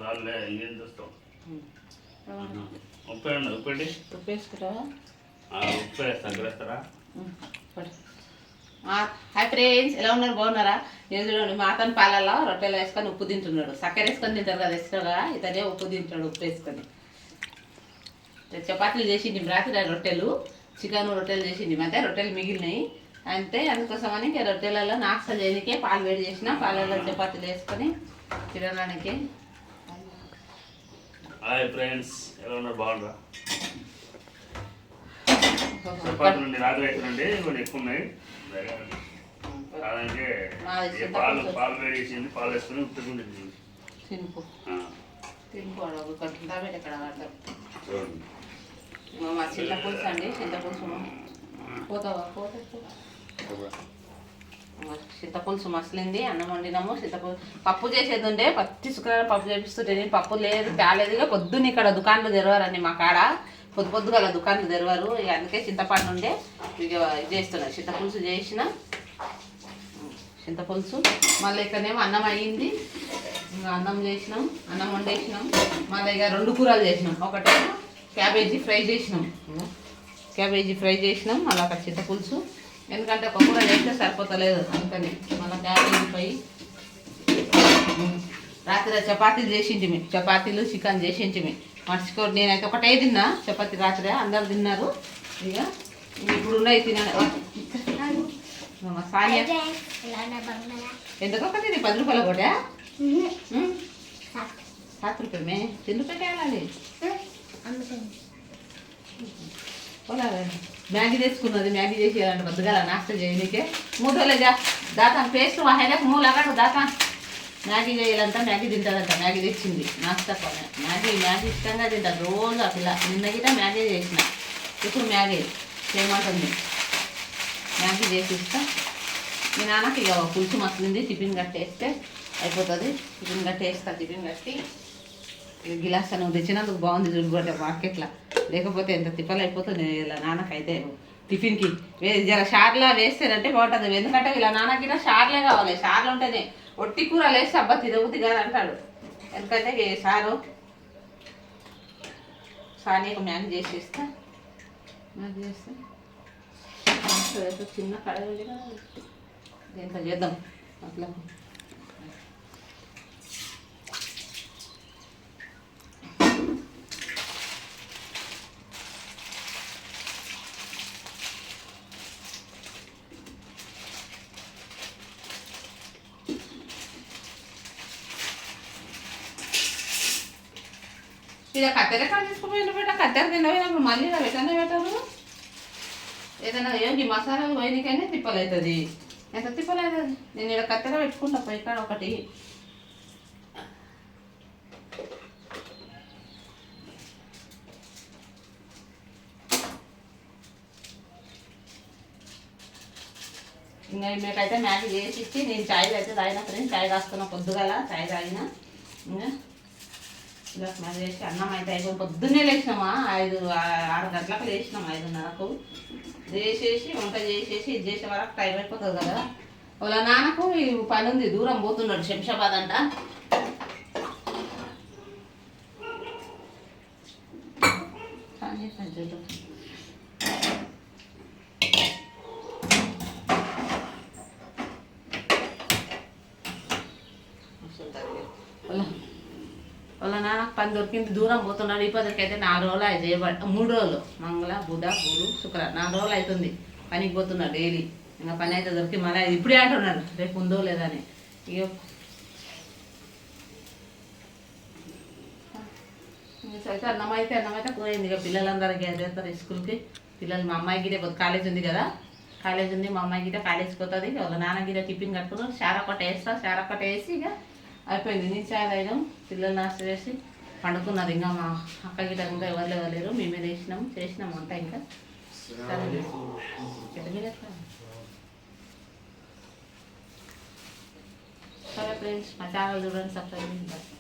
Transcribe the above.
దానిలో ఏం చూస్తాం. ఉప్పు అండి, ఉప్పండి. ఉప్పు వేసుకుంటావా? ఉప్పు వేస్తాను, వేస్తారా? హాయ్ ఫ్రెండ్స్, ఎలా ఉన్నారు? బాగున్నారా? నేను చూడండి మా అతను పాలల్లో రొట్టెలు వేసుకొని ఉప్పు తింటున్నాడు. చక్కెర వేసుకొని తింటారు కదా ఇష్టంగా, ఇతనే ఉప్పు తింటాడు ఉప్పు వేసుకొని. చపాతీలు చేసింది రాత్రి, రొట్టెలు చికెన్ రొట్టెలు చేసింది. అంటే రొట్టెలు మిగిలినాయి అంతే, అందుకోసమని ఇంకా రొట్టెలలో నాస్తా చేయడానికే పాలు వేడి చేసిన, పాలలో చపాతీలు వేసుకొని తినడానికి. హాయ్ ఫ్రెండ్స్, ఎలా ఉన్నారు? బాగున్నారా? చపాతీలు రాత్రి అవుతుందండి, కొన్ని ఎక్కువ ఉన్నాయి. అలాగే పాలు వేడి చేసింది, పాలు వేసుకొని ఉప్పుకుంటుంది. తినుకో తినుకోవడం ఇక్కడ వాడతాం. చూడండి మా చింతపులుసు అండి, చింతపులుసు పోతావా? చింతపులుసు మసలింది, అన్నం వండినాము. చింతపులుసు పప్పు చేసేది ఉండే, పత్తి శుక్రవారం పప్పు చేపిస్తుంటే నేను పప్పు లేదు తేలేదు. ఇక పొద్దున్న ఇక్కడ దుకాణాలు తెరవారండి మా కాడ, పొద్దు కదా దుకాణాలు తెరవారు. ఇక అందుకే చింతపండు ఉండే ఇక ఇది చేస్తున్నా, చింతపులుసు చేసిన. చింతపులుసు మళ్ళీ ఇక్కడనేమో అన్నం అయ్యింది, ఇంకా అన్నం చేసినాం, అన్నం వండేసినాం. మళ్ళీ ఇక 2 కూరలు చేసినాం. ఒకటేమో క్యాబేజీ ఫ్రై చేసినాం, మళ్ళీ అక్కడ చింతపులుసు. ఎందుకంటే ఒక కూర చేస్తే సరిపోతలేదు, అందుకని మళ్ళీ క్యాబేజీ ఫ్రై. రాత్రి చపాతీలు చేసింటిమి, చపాతీలు చికెన్ చేసింటిమి. మర్చిపోయి నేనైతే ఒకటే తిన్నా చపాతీ రాత్రి, అందరు తిన్నారు. ఇక ఇప్పుడు ఉన్నాయి తినాలి. సానియా ఎందుకు ఒకటి 10 రూపాయలు కూడా 7 రూపాయ మే 10 రూపాయకి వెళ్ళాలి. మ్యాగీ తెచ్చుకున్నది, మ్యాగీ చేసేయాలంటే పొద్దుగాల నాస్తా చేయనికే 3 రోజులే దాతా పేస్ట్ హైలకు 3 లగాడు దాతా. మ్యాగీ చేయాలంట, మ్యాగీ తింటుందంట. మ్యాగీ తెచ్చింది నాస్తా, మ్యాగీ ఇష్టంగా తింటారు రోజు. ఆ పిల్ల నిన్న గిట మ్యాగీ చేసిన, ఇప్పుడు మ్యాగీ చేయమంటుంది. మ్యాగీ చేసి ఇస్తా. మీ నాన్నకి ఇక పులుసు మసలింది, టిఫిన్ కట్టేస్తే అయిపోతుంది. టిఫిన్ కట్టేస్తా, టిఫిన్ కట్టి గిలాస్ నువ్వు తెచ్చినందుకు బాగుంది చూడబట్టే మార్కెట్లో, లేకపోతే ఎంత తిప్పలు అయిపోతుంది ఇలా నాన్నకైతే. టిఫిన్కి జర షార్లా వేస్తేనంటే బాగుంటుంది. ఎందుకంటే ఇలా నాన్నకి షార్లే కావాలి, షార్లు ఉంటేనే. ఒట్టి కూర వేస్తే అబ్బా తినబుద్ధి కాదు అంటాడు. ఎందుకంటే సానీకు మ్యాగీ చేసి ఇస్తా. మ్యాగీ చేస్తే చిన్న కడగలి దీంట్లో చేద్దాం అట్లా. ఇక కత్తెర కాడ తీసుకుపోయిన పెట్ట, కత్తెర తినపోయినప్పుడు మళ్ళీ పెట్టనే పెట్టరు. ఏదైనా ఈ మసాలాలు పోయినకైనా తిప్పలవుతుంది, ఎంత తిప్పలవుతుంది. నేను ఇక్కడ కత్తెర పెట్టుకుంటా పోయి కాడ ఒకటి. ఇంకా మీకైతే మ్యాగీ చేసి ఇచ్చి నేను చాయ్ అయితే తాగిన ఫ్రెండ్స్, చాయ్ కాస్తున్నా పొద్దుగల చాయ్ తాగిన. ఇంకా ఇలా మ్యాగీ చేసి అన్నం అయితే అయిపోయి పొద్దున్నే లేచినామా 5-6 గంటలకు లేచినాం, 5:30కు చేసేసి వంట చేసేసి ఇది చేసే వరకు టైం అయిపోతుంది కదా. వాళ్ళ నాన్నకు ఈ పని ఉంది, దూరం పోతున్నాడు, శంషాబాద్ అంట. వాళ్ళ నాన్నకు పని దొరికింది, దూరం పోతున్నాడు. ఈ పదకైతే 4 రోజులు అది చేయబడి 3 రోజులు, మంగళ బుధ గురు శుక్ర 4 రోజులు అవుతుంది పనికి పోతున్నాడు డైలీ. ఇంకా పని అయితే దొరికి మళ్ళీ ఇప్పుడే అంటున్నాడు రేపు ఉందో లేదని. ఇక అయితే అన్నం అయితే పోయింది. ఇక పిల్లలందరికీ చేస్తారు స్కూల్కి. పిల్లలు మా అమ్మాయి గిటే కాలేజ్ ఉంది కదా, కాలేజ్ ఉంది, మా అమ్మాయి గిటే కాలేజ్కి పోతుంది. వాళ్ళ నాన్న గిట టిఫిన్ కట్టుకున్నాడు, షారొక్కటి వేస్తా, షారొక్కటి వేసి ఇక అయిపోయింది. నేను చాయ్ తాగినాం, పిల్లలు నాస్తా చేసి పండుకున్నారు. ఇంకా మా అక్క గిట ఇంకా ఎవరు లేవలేరు, మేమే చేసినాం వంట. ఇంకా సరే ఫ్రెండ్స్, మా ఛానల్ చూడండి, సబ్స్క్రైబ్ చేయండి.